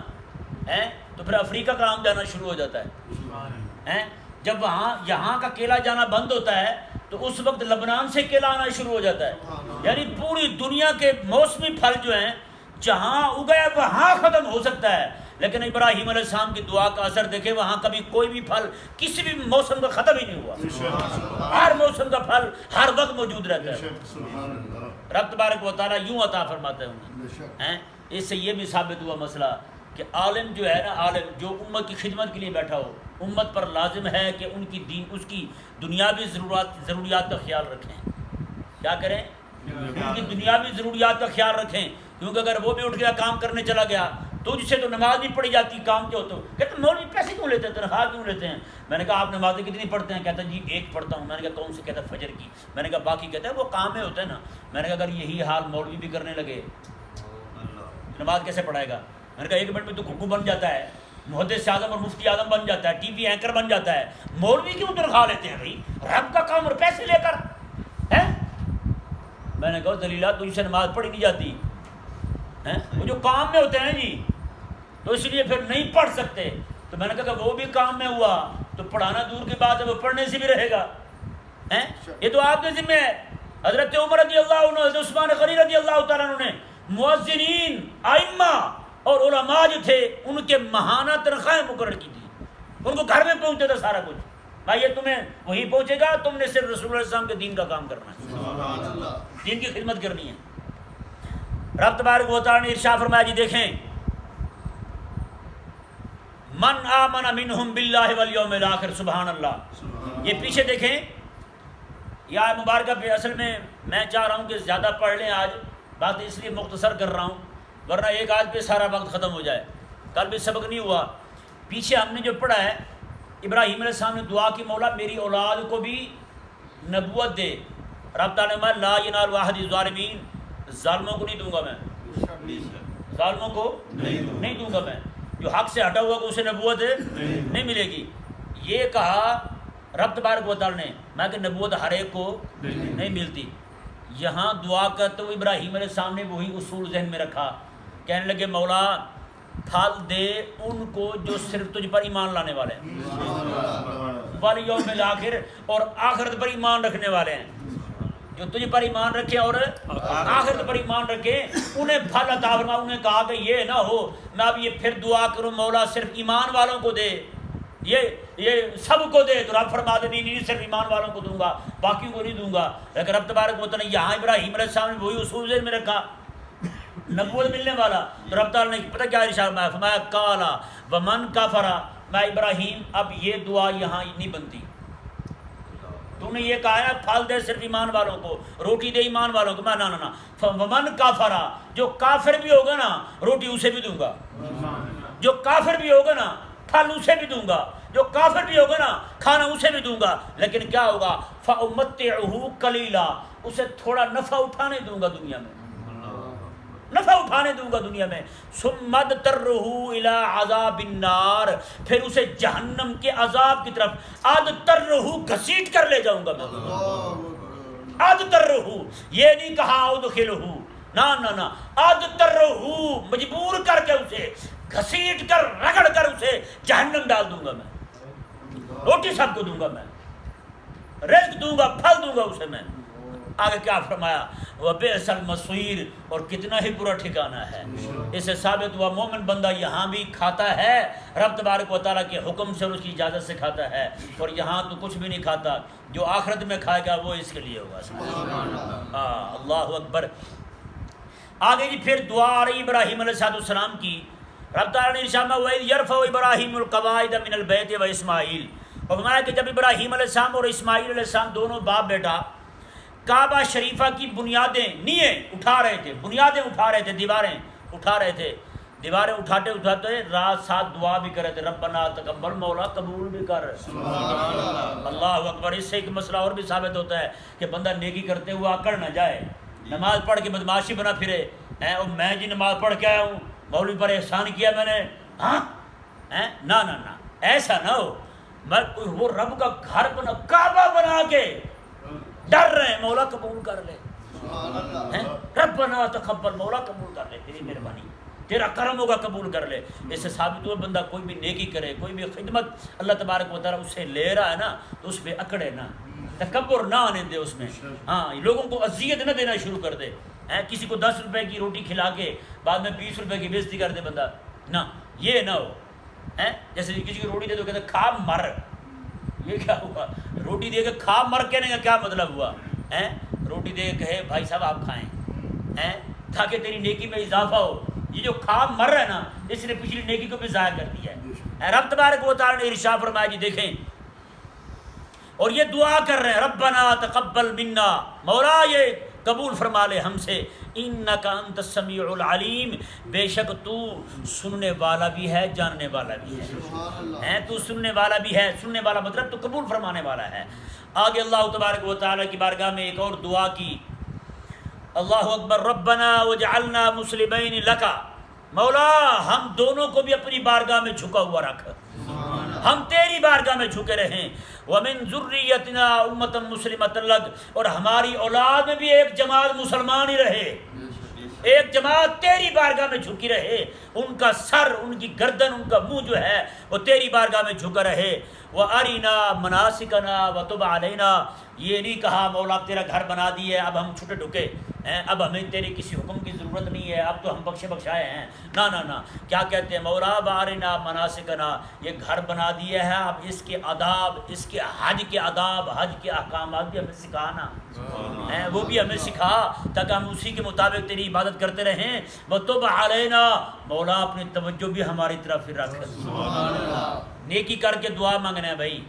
تو پھر افریقہ کا آم جانا شروع ہو جاتا ہے۔ جب وہاں یہاں کا کیلا جانا بند ہوتا ہے تو اس وقت لبنان سے کیلا آنا شروع ہو جاتا ہے۔ یعنی پوری دنیا کے موسمی پھل جو ہیں جہاں اگئے وہاں ختم ہو سکتا ہے، لیکن ابراہیم علیہ السلام کی دعا کا اثر دیکھے، وہاں کبھی کوئی بھی پھل کسی بھی موسم کا ختم ہی نہیں ہوا، ہر موسم کا پھل ہر وقت موجود رہتا ہے۔ رب تبارک و تعالیٰ یوں عطا فرماتے ہیں۔ اس سے یہ بھی ثابت ہوا مسئلہ کہ عالم جو ہے نا، عالم جو امت کی خدمت کے لیے بیٹھا ہو، امت پر لازم ہے کہ ان کی اس کی دنیاوی ضروریات کا خیال رکھیں۔ کیا کریں؟ ان کی دنیاوی ضروریات کا خیال رکھیں، کیونکہ اگر وہ بھی اٹھ گیا کام کرنے چلا گیا تو جس سے تو نماز نہیں پڑھی جاتی، کام کیا ہوتا ہے؟ کہتے مولوی پیسے کیوں لیتے ہیں، تنخواہ کیوں لیتے ہیں؟ میں نے کہا آپ نمازیں کتنی پڑھتے ہیں؟ کہتا جی ایک پڑھتا ہوں۔ میں نے کہا کون سے؟ کہتا فجر کی۔ میں نے کہا باقی؟ کہتا ہے وہ کام میں ہوتا ہے نا۔ میں نے کہا اگر یہی حال مولوی بھی کرنے لگے نماز کیسے پڑھائے گا؟ میں نے کہا ایک منٹ میں تو گھگو بن جاتا ہے، محدث اعظم اور مفتی اعظم بن جاتا ہے، ٹی وی اینکر بن جاتا ہے، مولوی کیوں تنخواہ لیتے ہیں بھائی؟ رب کا کام اور پیسے لے کر ہیں؟ میں نے کہا دلیلہ تجھ سے نماز پڑھی نہیں جاتی ہیں، وہ جو کام میں ہوتے ہیں جی تو اس لیے پھر نہیں پڑھ سکتے۔ تو میں نے کہا کہ وہ بھی کام میں ہوا تو پڑھانا دور کی بات ہے، وہ پڑھنے سے بھی رہے گا ہیں؟ یہ تو آپ کے ذمہ ہے۔ حضرت عمر رضی اللہ عنہ، حضرت عثمان غنی رضی اللہ تعالیٰ عنہ نے مؤذنین، ائمہ اور علماء جو تھے ان کے ماہانہ تنخواہیں مقرر کی تھی، ان کو گھر میں پہنچتا تھا سارا کچھ۔ بھائی یہ تمہیں وہی پہنچے گا، تم نے صرف رسول اللہ صلی اللہ علیہ وسلم کے دین کا کام کرنا ہے، سبحان اللہ، دین کی خدمت کرنی ہے۔ رب تبارک و تعالیٰ نے ارشاد فرمایا جی دیکھیں، من آمن منہم باللہ والیوم الآخر، سبحان اللہ۔ یہ پیچھے دیکھیں یہ آیت مبارکہ پہ اصل میں چاہ رہا ہوں کہ زیادہ پڑھ لیں، آج بات اس لیے مختصر کر رہا ہوں ورنہ ایک آیت پہ سارا وقت ختم ہو جائے، کل بھی سبق نہیں ہوا۔ پیچھے ہم نے جو پڑھا ہے ابراہیم علیہ السلام نے دعا کی مولا میری اولاد کو بھی نبوت دے۔ رب تعالیٰ نے لا ینال واحد الظالمین، ظالموں کو نہیں دوں گا میں، ظالموں کو نہیں دوں گا میں، جو حق سے ہٹا ہوا کو اسے نبوت نہیں ملے گی۔ یہ کہا رب تبارک و تعالیٰ نے، میں کہ نبوت ہر ایک کو نہیں ملتی۔ یہاں دعا کرتے ہوئے ابراہیم علیہ السلام نے وہی اصول ذہن میں رکھا، کہنے لگے مولا پھل دے ان کو جو صرف تجھ پر ایمان لانے والے ہیں، والیوم الآخر، اور آخرت پر ایمان رکھنے والے ہیں، جو تجھ پر ایمان رکھے اور آخرت پر ایمان رکھے انہیں پھل عطا فرما۔ انہیں کہا کہ یہ نہ ہو میں اب یہ پھر دعا کروں مولا صرف ایمان والوں کو دے، یہ سب کو دے، تو رب فرما دے نہیں صرف ایمان والوں کو دوں گا، باقی کو نہیں دوں گا۔ لیکن رب تبارک و تعالیٰ نے یہاں ابراہیم علیہ السلام نے وہی اصول ذہن میں رکھا، نبوت ملنے والا، تو رب تعالیٰ نے پتہ کیا ارشاد فرمایا کالا ومن کفر، میں ابراہیم اب یہ دعا یہاں نہیں بنتی، تو نے یہ کہا ہے پھل دے صرف ایمان والوں کو، روٹی دے ایمان والوں کو، میں نہ ومن کافر، جو کافر بھی ہوگا نا روٹی اسے بھی دوں گا، جو کافر بھی ہوگا نا پھل اسے بھی دوں گا، جو کافر بھی ہوگا نا کھانا اسے بھی دوں گا، لیکن کیا ہوگا فَأُمَتِّعُهُ قَلِيلًا، اسے تھوڑا نفع اٹھانے دوں گا دنیا میں، نفع اٹھانے دوں گا دنیا میں، ثُمَّ اضْطَرُّهُ إِلَىٰ عَذَابِ النَّارِ، پھر اسے جہنم کے عذاب کی طرف اضْطَرُّهُ گھسیٹ کر لے جاؤں گا میں، اضْطَرُّهُ، یہ نہیں کہا اُدْخِلُهُ، نہ اضْطَرُّهُ، مجبور کر کے اسے گھسیٹ کر رگڑ کر اسے جہنم ڈال دوں گا میں، روٹی سب کو دوں گا میں، رزق دوں گا، پھل دوں گا اسے میں۔ آگے کیا فرمایا وَبِئْسَ الْمَصِيرُ، اور کتنا ہی برا ٹھکانہ ہے۔ اس سے ثابت ہوا مومن بندہ یہاں بھی کھاتا ہے رب تبارک و تعالیٰ کے حکم سے اور اس کی اجازت سے کھاتا ہے، اور یہاں تو کچھ بھی نہیں کھاتا، جو آخرت میں کھائے گا وہ اس کے لیے ہوگا۔ اللہ اکبر۔ آگے جی پھر دعا آ رہی ابراہیم علیہ السلام کی، رب تعالیٰ نے ارشاد میں وَإِذْ يَرْفَعُ إِبْرَاهِيمُ الْقَوَاعِدَ مِنَ الْبَيْتِ وَإِسْمَاعِيلُ، اور فرمایا کہ جب ابراہیم علیہ السلام اور اسماعیل علیہ السلام دونوں باپ بیٹا کعبہ شریفہ کی بنیادیں نیے اٹھا رہے تھے، بنیادیں اٹھا رہے تھے، دیواریں اٹھا رہے تھے، دیواریں اٹھاتے اٹھاتے رات ساتھ دعا بھی کر رہے تھے، ربنا تقبل، مولا قبول بھی کر۔ اللہ اکبر۔ اس سے ایک مسئلہ اور بھی ثابت ہوتا ہے کہ بندہ نیکی کرتے ہوئے آکڑ نہ جائے، نماز پڑھ کے بدماشی بنا پھرے، اور میں جی نماز پڑھ کے آیا ہوں، مولوی پر احسان کیا میں نے، ہاں نہ ایسا نہ ہو۔ وہ رب کا گھر بنا، کعبہ بنا کے ڈر رہے ہیں مولا قبول کر لے، ربنا تقبل، مولا قبول کر لے، تیری مہربانی، تیرا کرم ہوگا قبول کر لے۔ اس سے ثابت ہوا بندہ کوئی بھی نیکی کرے، کوئی بھی خدمت اللہ تبارک و تعالیٰ اس سے لے رہا ہے نا تو اس پہ اکڑے نہ، تکبر نہ آنے دے اس میں، ہاں لوگوں کو اذیت نہ دینا شروع کر دے، کسی کو 10 روپے کی روٹی کھلا کے بعد میں 20 روپے کی بےزتی کر دے بندہ، نہ یہ نہ ہو۔ جیسے کسی کو روٹی دے دو کہتے کھا مر، یہ کیا ہوا؟ روٹی دے کے کھا مر کہنے کا کیا مطلب ہوا؟ روٹی دے کے کہے بھائی صاحب آپ کھائیں تاکہ تیری نیکی میں اضافہ ہو۔ یہ جو کھا مر رہا ہے نا اس نے پچھلی نیکی کو بھی ضائع کر دیا ہے۔ رب تبارک و تعالیٰ نے ارشاد فرمایا جی دیکھیں، اور یہ دعا کر رہے ہیں ربنا تقبل منا، مولا یہ قبول فرما لے ہم سے، انک انت السمیع العلیم، بے شک تو سننے والا بھی ہے جاننے والا بھی ہے، تو سننے والا بھی ہے، سننے والا مطلب تو قبول فرمانے والا ہے۔ آگے اللہ تبارک و تعالیٰ کی بارگاہ میں ایک اور دعا کی، اللہ اکبر، ربنا وجعلنا مسلمین لک، مولا ہم دونوں کو بھی اپنی بارگاہ میں جھکا ہوا رکھ، ہم تیری بارگاہ میں جھکے رہیں، ومن ذریتنا امۃ مسلمۃ لک، اور ہماری اولاد میں بھی ایک جماعت مسلمان ہی رہے، ایک جماعت تیری بارگاہ میں جھکی رہے، ان کا سر، ان کی گردن، ان کا منہ جو ہے وہ تیری بارگاہ میں جھکا رہے، وَأَرِنَا مَنَاسِكَنَا وَتُبْ عَلَيْنَا، یہ نہیں کہا مولا تیرا گھر بنا دیے اب ہم چھٹے ڈھکے ہیں، اب ہمیں تیری کسی حکم کی ضرورت نہیں ہے، اب تو ہم بخشے بخشائے ہیں، نہ، کیا کہتے ہیں مولا وَأَرِنَا مَنَاسِكَنَا، یہ گھر بنا دیا ہے، اب اس کے آداب، اس کے حج کے آداب، حج کے احکامات بھی ہمیں سکھانا، وہ بھی ہمیں سکھا تاکہ ہم اسی کے مطابق تیری عبادت کرتے رہیں، وَتُبْ عَلَيْنَا، مولا اپنی توجہ بھی ہماری طرف رکھ، نیکی کر کے دعا مانگنا ہے بھائی،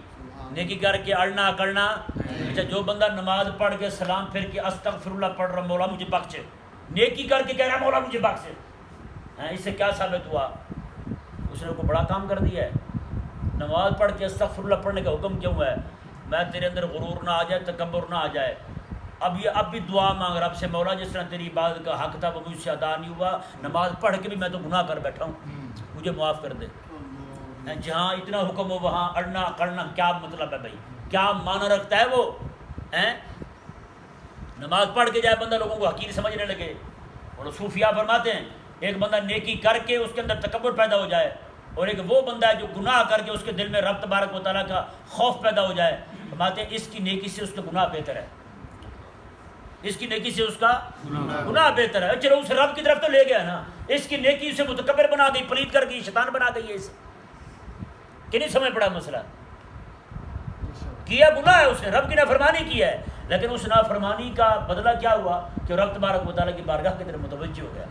نیکی کر کے اڑنا کرنا۔ اچھا جو بندہ نماز پڑھ کے سلام پھر کے استغفر اللہ پڑھ رہا، مولا مجھے بخش، نیکی کر کے کہہ رہا مولا مجھے بخش، اس سے کیا ثابت ہوا؟ اس نے کوئی بڑا کام کر دیا ہے؟ نماز پڑھ کے استغفر اللہ پڑھنے کا حکم کیوں ہے؟ میں تیرے اندر غرور نہ آ جائے، تکبر نہ آ جائے۔ اب بھی دعا مانگ رب سے، مولا جس طرح تیری عبادت کا حق تھا وہ مجھ سے ادا نہیں ہوا، نماز پڑھ کے بھی میں تو گناہ کر بیٹھا ہوں، مجھے معاف کر دے۔ جہاں اتنا حکم ہو وہاں اڑنا کرنا کیا مطلب ہے بھائی؟ کیا معنی رکھتا ہے وہ؟ نماز پڑھ کے جائے بندہ لوگوں کو حقیر سمجھنے لگے، اور صوفیہ فرماتے ہیں ایک بندہ نیکی کر کے اس کے اندر تکبر پیدا ہو جائے، اور ایک وہ بندہ ہے جو گناہ کر کے اس کے دل میں رب تبارک و تعالیٰ کا خوف پیدا ہو جائے، فرماتے ہیں اس کی نیکی سے اس کا گناہ بہتر ہے، اس کی نیکی سے اس کا گناہ بہتر ہے۔ چلو اسے رب کی طرف تو لے گیا نا، اس کی نیکی اسے متکبر بنا گئی، پلید کر گئی، شیطان بنا گئی ہے اسے، کہ نہیں سمجھ پڑا مسئلہ؟ کیا گناہ ہے اس نے، رب کی نافرمانی کی ہے، لیکن اس نافرمانی کا بدلہ کیا ہوا کہ رب تبارک و تعالیٰ کی بارگاہ کی طرف متوجہ ہو گیا،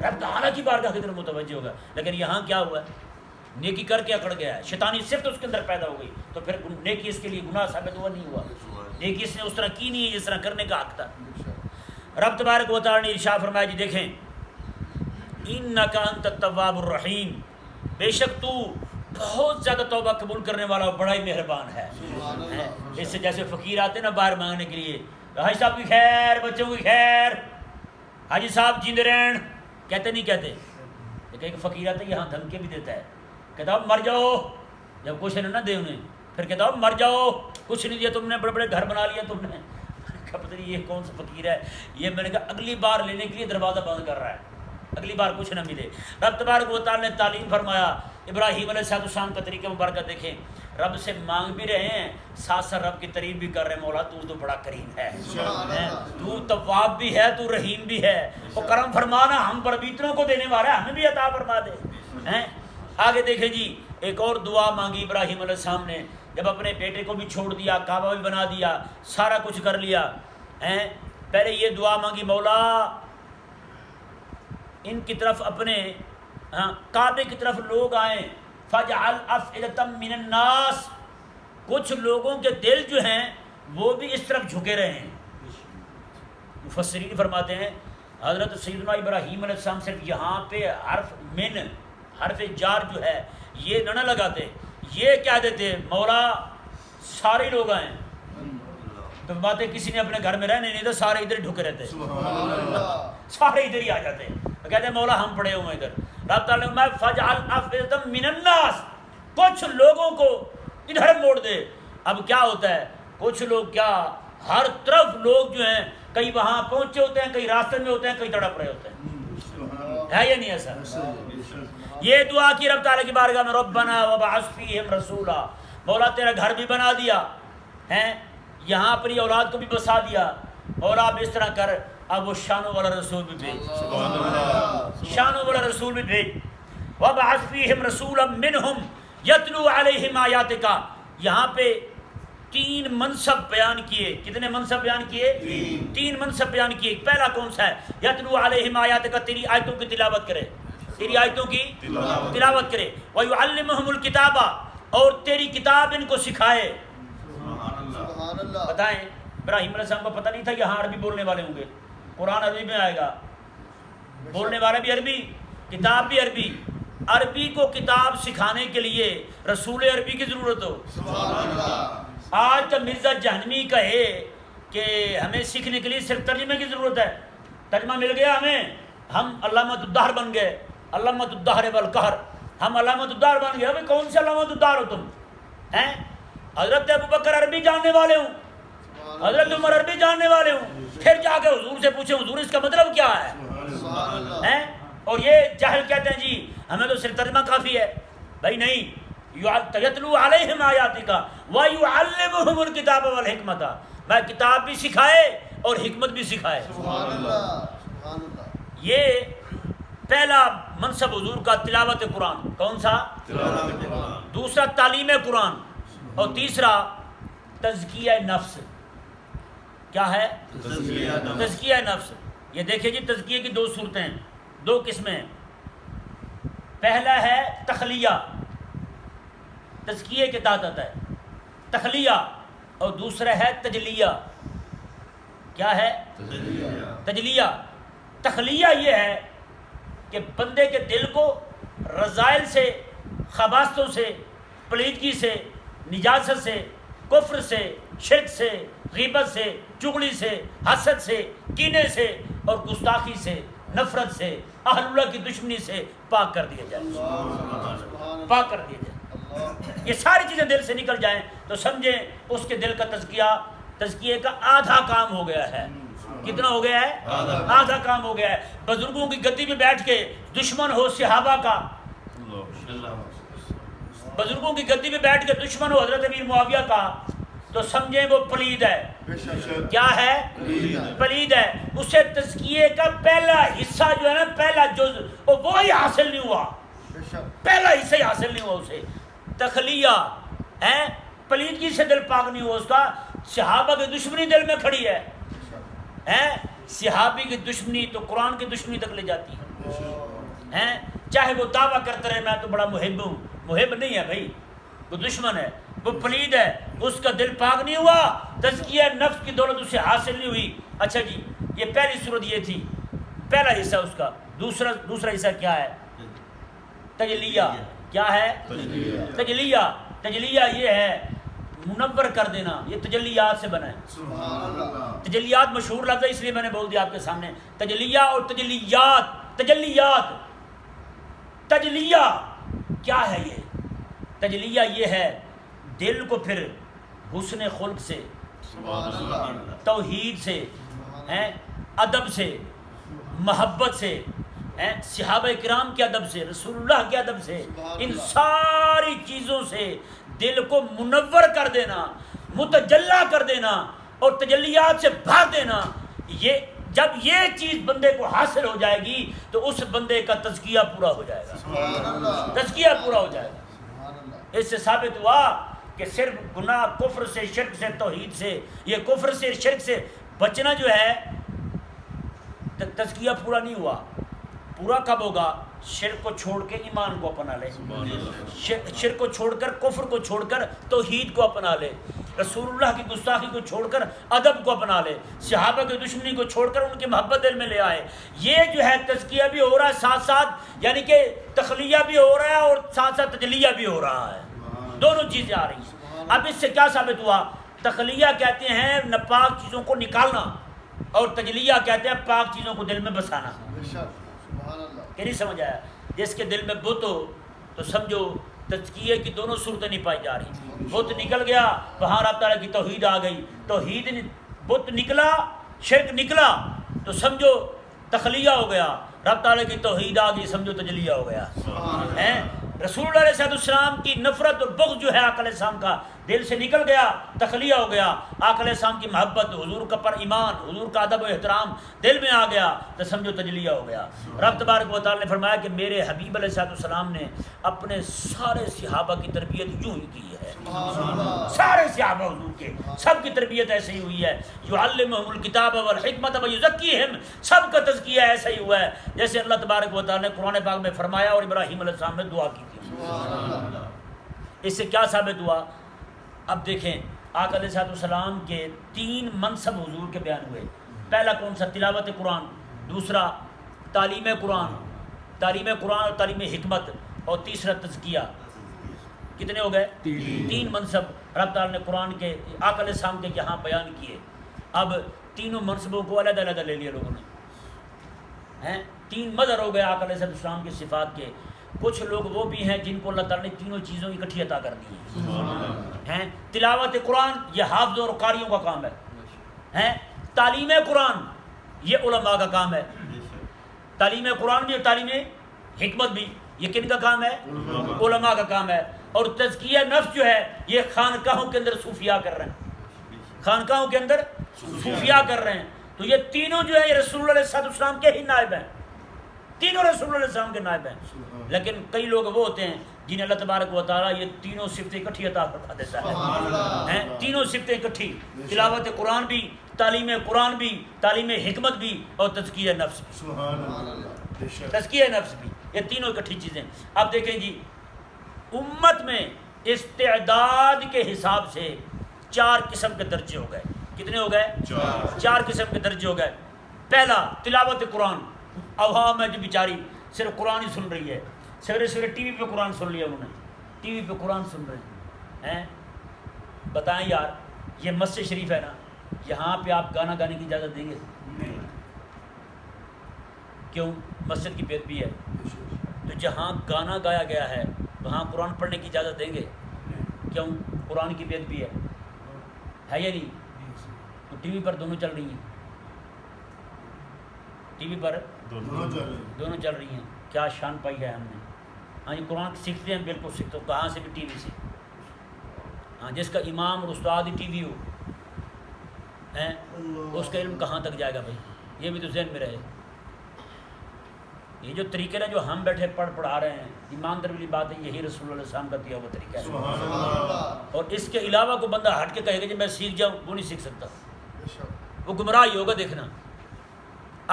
رب تعالیٰ کی بارگاہ کی طرف متوجہ ہو گیا۔ لیکن یہاں کیا ہوا ہے؟ نیکی کر کے اکڑ گیا ہے، شیطانی صرف اس کے اندر پیدا ہو گئی، تو پھر نیکی اس کے لیے گناہ ثابت ہوا نہیں ہوا، نیکی اس نے اس طرح کی نہیں ہے جس طرح کرنے کا حق تھا۔ رب تبارک و تعالیٰ نے ارشاد فرمایا، جی دیکھیں، انک انت التواب الرحیم، بے شک تو بہت زیادہ توبہ قبول کرنے والا اور بڑا ہی مہربان ہے۔ اس سے جیسے فقیر آتے نا باہر مانگنے کے لیے، حاجی صاحب کی خیر، بچوں کی خیر، حاجی صاحب جیندے رہن، کہتے نہیں کہتے؟ لیکن ایک فقیر آتا ہے یہاں دھمکی بھی دیتا ہے، کہتا ہوں مر جاؤ، جب کچھ نہ دے انہیں، پھر کہتا ہوں مر جاؤ، کچھ نہیں دیا تم نے، بڑے بڑے گھر بنا لیا تم نے۔ پتہ نہیں یہ کون سا فقیر ہے، یہ میں نے کہا اگلی بار لینے کے لیے دروازہ بند کر رہا ہے، اگلی بار کچھ نہ ملے۔ رب تبارک و تعالیٰ نے تعلیم فرمایا، ابراہیم علیہ السلام کا طریقہ مبارکہ دیکھیں، رب سے مانگ بھی رہے ہیں، ساتھ ساتھ رب کی تعریف بھی کر رہے ہیں، مولا تو بڑا کریم ہے، تو تواب بھی ہے، تو رحیم بھی ہے، وہ کرم فرمانا ہم پر بھی اتنوں کو دینے والا ہے، ہمیں بھی عطا فرما دے۔ آگے دیکھیں جی، ایک اور دعا مانگی ابراہیم علیہ السلام نے، جب اپنے بیٹے کو بھی چھوڑ دیا، کعبہ بھی بنا دیا، سارا کچھ کر لیا، پہلے یہ دعا مانگی، مولا ان کی طرف اپنے کعبے کی طرف لوگ آئیں، فَجْعَلْ أَفْئِدَةً مِّنَ النَّاسِ، کچھ لوگوں کے دل جو ہیں وہ بھی اس طرف جھکے رہے ہیں۔ مفسرین فرماتے ہیں حضرت سیدنا ابراہیم علیہ السلام صرف یہاں پہ حرف من، حرف جار جو ہے یہ نہ لگاتے، یہ کہہ دیتے مولا سارے لوگ آئیں، تو باتیں کسی نے اپنے گھر میں رہنے نہیں تو سارے ادھر ڈھکے رہتے، سارے ادھر ہی آ جاتے، کہتے ہیں مولا ہم پڑے ہوئے ادھر۔ رب تعالیٰ نے فَجْعَلْ أَفْئِدَةً مِّنَ النَّاسِ، کچھ لوگوں کو ادھر موڑ دے۔ اب کیا ہوتا ہے، کچھ لوگ کیا ہر طرف لوگ جو ہیں کئی وہاں پہنچے ہوتے ہیں، کئی راستے میں ہوتے ہیں، کئی تڑپ رہے ہوتے ہیں، ہے یا نہیں ایسا؟ یہ دعا کی رب تعالیٰ کی بارگاہ میں، ربنا وبعث فیہم رسولا، مولا تیرا گھر بھی بنا دیا ہے، یہاں اپنی اولاد کو بھی بسا دیا، مولا اب اس طرح کر، اب وہ شانوں والا رسول بھی بھیج، شانوں والا رسول بھی بھیج۔ وبعث فیہم رسولا منہم یتلو علیہم آیاتک، یہاں پہ تین منصب بیان کیے، کتنے منصب بیان کیے؟ تین منصب بیان کیے۔ پہلا کون سا ہے؟ یتلو علیہم آیاتک، تیری آیتوں کی تلاوت کرے، تیری آیتوں کی تلاوت کرے، وَيُعَلِّمُهُمُ الْكِتَابَ، اور تیری کتاب ان کو سکھائے۔ بتائیں ابراہیم علیہ السلام کو پتہ نہیں تھا کہ ہاں عربی بولنے والے ہوں گے، قرآن عربی میں آئے گا، بولنے والے بھی عربی، کتاب بھی عربی. عربی کو کتاب سکھانے کے لیے رسول عربی کی ضرورت ہو. سبحان اللہ. آج کا مرزا جہنمی کہے کہ ہمیں سیکھنے کے لیے صرف ترجمے کی ضرورت ہے، ترجمہ مل گیا ہمیں، ہم علامۃ الدہر بن گئے، علامۃ الدہر والقہر، ہم علامۃ الدہر بن گئے. ابھی کون سے علامۃ الدہر ہو تم ہیں؟ حضرت ابوبکر عربی جاننے والے ہوں، حضرت عمر عربی جاننے والے ہوں، پھر جا کے حضور سے پوچھیں حضور اس کا مطلب کیا ہے سبحان اللہ. ہیں؟ اور یہ جاہل کہتے ہیں جی ہمیں تو صرف ترجمہ کافی ہے. بھائی نہیں، یتلو علیہم آیاتک ویعلمہم الکتاب والحکمت، میں کتاب بھی سکھائے اور حکمت بھی سکھائے. سبحان اللہ. سبحان اللہ. یہ پہلا منصب حضور کا تلاوت قرآن. کون سا؟ دوسرا تعلیم قرآن، اور تیسرا تزکیہ نفس. کیا ہے؟ تزکیہ نفس. یہ دیکھیں جی تزکیہ کی دو صورتیں، دو قسمیں. پہلا ہے تخلیہ، تزکیہ کے تحت آتا ہے تخلیہ، اور دوسرا ہے تجلیہ. کیا ہے؟ تجلیہ. تخلیہ یہ ہے کہ بندے کے دل کو رذائل سے، خباثتوں سے، پلیدگی سے، نجاست سے، کفر سے، شرک سے، غیبت سے، چغلی سے، حسد سے، کینے سے اور گستاخی سے، نفرت سے، اہل اللہ کی دشمنی سے پاک کر دیا جائے. پاک کر دیا جائے. یہ ساری چیزیں دل سے نکل جائیں تو سمجھیں اس کے دل کا تزکیے کا آدھا کام ہو گیا ہے. کتنا ہو گیا ہے؟ آدھا کام ہو گیا ہے. بزرگوں کی گدی پہ بیٹھ کے دشمن ہو صحابہ کا، بزرگوں کی گدی پہ بیٹھ کے دشمن ہو حضرت امیر معاویہ کا، تو سمجھیں وہ پلید ہے. کیا ہے؟ پلید ہے. اسے تزکیے کا پہلا حصہ جو ہے نا، پہلا جز وہی حاصل نہیں ہوا، پہلا حصہ ہی حاصل نہیں ہوا اسے. تخلیہ ہے، پلیدگی سے دل پاک نہیں ہوا اس کا. صحابہ کی دشمنی دل میں کھڑی ہے. صحابی کی دشمنی تو قرآن کی دشمنی تک لے جاتی ہے. چاہے وہ دعویٰ کرتا رہے میں تو بڑا محب ہوں، محب نہیں ہے بھائی، وہ دشمن ہے، وہ پلید ہے، اس کا دل پاک نہیں ہوا، تزکیہ نفس کی دولت اسے حاصل نہیں ہوئی. اچھا جی، یہ پہلی صورت یہ تھی، پہلا حصہ اس کا. دوسرا حصہ کیا ہے؟ تجلیہ. کیا ہے؟ تجلیہ. تجلیہ یہ ہے منور کر دینا. یہ تجلیات سے بنا ہے. تجلیات مشہور لفظ ہے اس لیے میں نے بول دیا آپ کے سامنے. تجلیہ اور تجلیات. تجلیات، تجلیہ کیا ہے؟ یہ تجلیہ یہ ہے دل کو پھر حسن خلق سے، توحید سے، ادب سے، محبت سے، صحابہ کرام کے ادب سے، رسول اللہ کے ادب سے، ان ساری چیزوں سے دل کو منور کر دینا، متجلا کر دینا اور تجلیات سے بھر دینا. یہ جب یہ چیز بندے کو حاصل ہو جائے گی تو اس بندے کا تزکیہ پورا ہو جائے گا. تزکیہ پورا ہو جائے گا. اس سے ثابت ہوا کہ صرف گناہ، کفر سے، شرک سے، توحید سے، یہ کفر سے، شرک سے بچنا جو ہے تزکیہ پورا نہیں ہوا. پورا کب ہوگا؟ شرک کو چھوڑ کے ایمان کو اپنا لے، شرک کو چھوڑ کر، کفر کو چھوڑ کر توحید کو اپنا لے، رسول اللہ کی گستاخی کو چھوڑ کر ادب کو اپنا لے، صحابہ کی دشمنی کو چھوڑ کر ان کی محبت دل میں لے آئے. یہ جو ہے تزکیہ بھی ہو رہا ہے ساتھ ساتھ، یعنی کہ تخلیہ بھی ہو رہا ہے اور ساتھ ساتھ تجلیہ بھی ہو رہا ہے. دونوں چیزیں آ رہی ہیں. اب اس سے کیا ثابت ہوا؟ تخلیہ کہتے ہیں ناپاک چیزوں کو نکالنا، اور تجلیہ کہتے ہیں پاک چیزوں کو دل میں بسانا. کہ نہیں سمجھ آیا؟ جس کے دل میں بت ہو تو سمجھو تزکیے کی دونوں صورتیں نہیں پائی جا رہی. بت نکل گیا، وہاں رب تعالیٰ کی توحید آ گئی. توحید بت نکلا، شرک نکلا تو سمجھو تخلیہ ہو گیا. رب تعالیٰ کی توحید آ گئی، سمجھو تجلیہ ہو گیا. رسول اللہ علیہ السلام کی نفرت اور بغض جو ہے آقا علیہ السلام کا دل سے نکل گیا، تخلیہ ہو گیا. آقا علیہ السلام کی محبت، حضور کا پر ایمان، حضور کا ادب و احترام دل میں آ گیا تو سمجھو تجلیہ ہو گیا. رب تبارک و تعالیٰ نے فرمایا کہ میرے حبیب علیہ السلام نے اپنے سارے صحابہ کی تربیت یوں ہی کی ہے. سارے صحابہ حضور کے سب کی تربیت ایسے ہی ہوئی ہے. یعلمہم الکتاب والحکمت ویزکیہم، سب کا تزکیہ ایسا ہی ہوا ہے جیسے اللہ تبارک و تعالیٰ نے قرآن پاک میں فرمایا اور ابراہیم علیہ السلام نے دعا کی تھی. اس سے کیا ثابت ہوا؟ اب دیکھیں آقا علیہ السلام کے 3 منصب حضور کے بیان ہوئے. پہلا کون سا؟ تلاوت قرآن. دوسرا تعلیم قرآن اور تعلیم حکمت. اور تیسرا تزکیہ. کتنے ہو گئے؟ 3 منصب رب تعالیٰ نے قرآن کے آقا علیہ السلام کے یہاں بیان کیے. اب تینوں منصبوں کو علیحدہ علیحدہ لے لیا لوگوں نے. 3 مظہر ہو گئے آقا علیہ السلام کی صفات کے. کچھ لوگ وہ بھی ہیں جن کو اللہ تعالیٰ نے تینوں چیزوں اکٹھی عطا کر دی ہیں. تلاوت قرآن یہ حافظ اور قاریوں کا کام ہے. تعلیم قرآن یہ علماء کا کام ہے. تعلیم قرآن بھی اور تعلیم حکمت بھی یہ کن کا کام ہے؟ علماء کا کام ہے. اور تزکیہ نفس جو ہے یہ خانقاہوں کے اندر صوفیاء کر رہے ہیں. خانقاہوں کے اندر صوفیاء کر رہے ہیں. تو یہ تینوں جو ہے یہ رسول اللہ علیہ السلام کے ہی نائب ہیں. تینوں رسول اللہ علیہ السلام کے نائب ہیں. لیکن کئی لوگ وہ ہوتے ہیں جنہیں اللہ تبارک و تعالیٰ یہ تینوں صفتیں اکٹھی عطا فرما دیتا ہے. تینوں صفتیں اکٹھی. تلاوت قرآن بھی، تعلیم قرآن بھی، تعلیم حکمت بھی اور تزکیہ نفس بھی. تزکیہ نفس بھی یہ تینوں اکٹھی چیزیں. اب دیکھیں جی امت میں استعداد کے حساب سے 4 قسم کے درجے ہو گئے. کتنے ہو گئے؟ 4 قسم کے درجے ہو گئے. پہلا تلاوت قرآن. عوام ہے جو بیچاری صرف قرآن ہی سن رہی ہے. سویرے سویرے ٹی وی پہ قرآن سن لیا انہوں نے. ٹی وی پہ قرآن سن رہے ہیں. بتائیں یار یہ مسجد شریف ہے نا، یہاں پہ آپ گانا گانے کی اجازت دیں گے؟ کیوں؟ مسجد کی بے ادبی ہے. تو جہاں گانا گایا گیا ہے وہاں قرآن پڑھنے کی اجازت دیں گے؟ کیوں؟ قرآن کی بے ادبی ہے یا نہیں؟ تو ٹی وی پر دونوں چل رہی ہیں. ٹی وی پر دونوں چل رہی ہیں. کیا شان پائی ہے ہم نے. ہاں جی قرآن سیکھتے ہیں، بالکل سیکھتے ہو. کہاں سے بھی ٹی وی سے. ہاں جس کا امام اور استاد ہی ٹی وی ہو اس کا علم کہاں تک جائے گا بھائی؟ یہ بھی تو ذہن میں رہے. یہ جو طریقے نا جو ہم بیٹھے پڑھا رہے ہیں، ایماندار والی بات ہے یہی رسول اللہ علیہ السلام کا دیا ہوا طریقہ ہے. اور اس کے علاوہ کو بندہ ہٹ کے کہے گا کہ میں سیکھ جاؤں، وہ نہیں سیکھ سکتا. وہ گمراہ ہی ہوگا. دیکھنا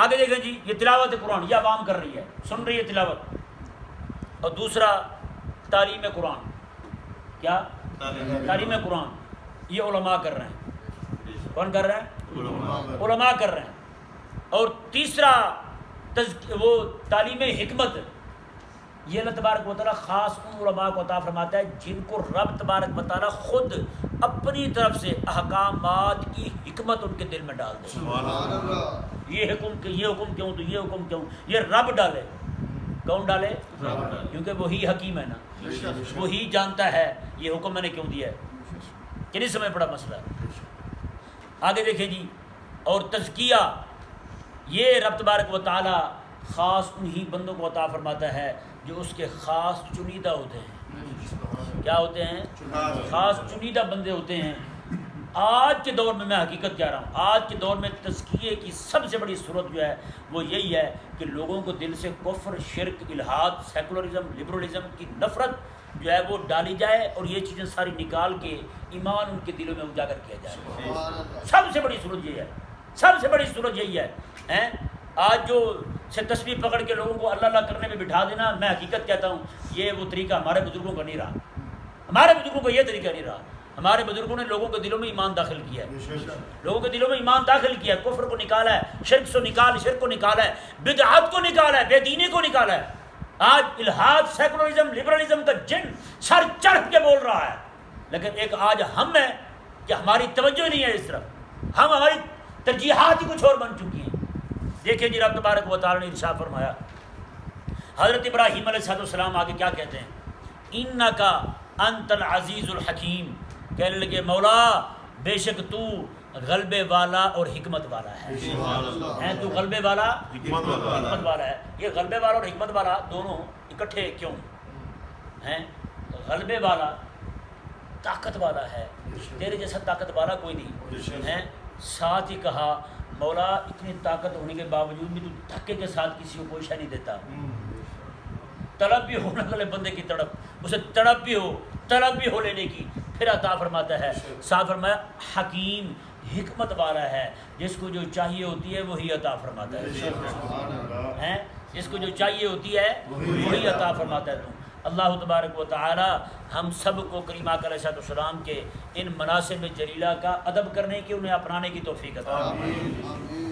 آگے دیکھیں جی یہ تلاوت قرآن یہ عوام کر رہی ہے، سن رہی ہے تلاوت. اور دوسرا تعلیم قرآن. کیا؟ تعلیم قرآن یہ علماء کر رہے ہیں. کون کر رہے ہیں؟ علماء کر رہے ہیں. اور تیسرا وہ تعلیم حکمت یہ اللہ تبارک و تعالیٰ خاص ان علماء کو عطا فرماتا ہے جن کو رب تبارک و تعالیٰ خود اپنی طرف سے احکامات کی حکمت ان کے دل میں ڈال دے. یہ حکم کیوں تو یہ حکم کیوں، یہ رب ڈالے. کون ڈالے؟ کیونکہ وہی حکیم ہے نا، وہی جانتا ہے یہ حکم میں نے کیوں دیا ہے. کہ نہیں سمجھ پڑا مسئلہ. آگے دیکھیں جی اور تزکیہ یہ رب تبارک و تعالیٰ خاص انہی بندوں کو عطا فرماتا ہے جو اس کے خاص چنیدہ ہوتے ہیں. کیا ہوتے ہیں؟ خاص چنیدہ بندے ہوتے ہیں. آج کے دور میں حقیقت کہہ رہا ہوں، آج کے دور میں تزکیے کی سب سے بڑی صورت جو ہے وہ یہی ہے کہ لوگوں کو دل سے کفر، شرک، الحاد، سیکولرزم، لبرلزم کی نفرت جو ہے وہ ڈالی جائے اور یہ چیزیں ساری نکال کے ایمان ان کے دلوں میں اجاگر کیا جائے. سب سے بڑی صورت یہ ہے، سب سے بڑی صورت یہی ہے. آج جو سے تسبیح پکڑ کے لوگوں کو اللہ اللہ کرنے میں بٹھا دینا، میں حقیقت کہتا ہوں یہ وہ طریقہ ہمارے بزرگوں کا نہیں رہا. ہمارے بزرگوں کا یہ طریقہ نہیں رہا. ہمارے بزرگوں نے لوگوں کے دلوں میں ایمان داخل کیا ہے، لوگوں کے دلوں میں ایمان داخل کیا ہے. کفر کو نکالا ہے، شرک کو نکالا ہے، بدعات کو نکالا ہے، بے دینی کو نکالا ہے. آج الحاد، سیکولرزم، لبرلزم کا جن سر چڑھ کے بول رہا ہے. لیکن ایک آج ہم ہیں کہ ہماری توجہ نہیں ہے اس طرف. ہماری ترجیحات ہی کچھ اور بن چکی ہیں. دیکھیں جی رب تبارک و تعالیٰ نے ارشاد فرمایا، حضرت ابراہیم علیہ السلام آگے کیا کہتے ہیں؟ انکا انت العزیز الحکیم. کہنے لگے مولا بے شک تو غلبے والا اور حکمت والا ہے. تو غلبے والا حکمت والا ہے. یہ غلبے والا اور حکمت والا دونوں اکٹھے کیوں ہیں؟ غلبے والا طاقت والا ہے، تیرے جیسا طاقت والا کوئی نہیں ہے. ساتھ ہی کہا مولا اتنی طاقت ہونے کے باوجود بھی تو دھکے کے ساتھ کسی کو کوئی شے نہیں دیتا. طلب بھی ہونے والے بندے کی تڑپ، اسے تڑپ بھی ہو لینے کی، پھر عطا فرماتا ہے. ساتھ فرمایا حکیم، حکمت والا ہے، جس کو جو چاہیے ہوتی ہے وہی عطا فرماتا ہے. جس کو جو چاہیے ہوتی ہے وہی عطا فرماتا ہے. اللہ تبارک و تعالی ہم سب کو کریم آقا علیہ السلام کے ان مناسب جلیلہ کا ادب کرنے کی، انہیں اپنانے کی توفیق عطا فرمائے۔ آمین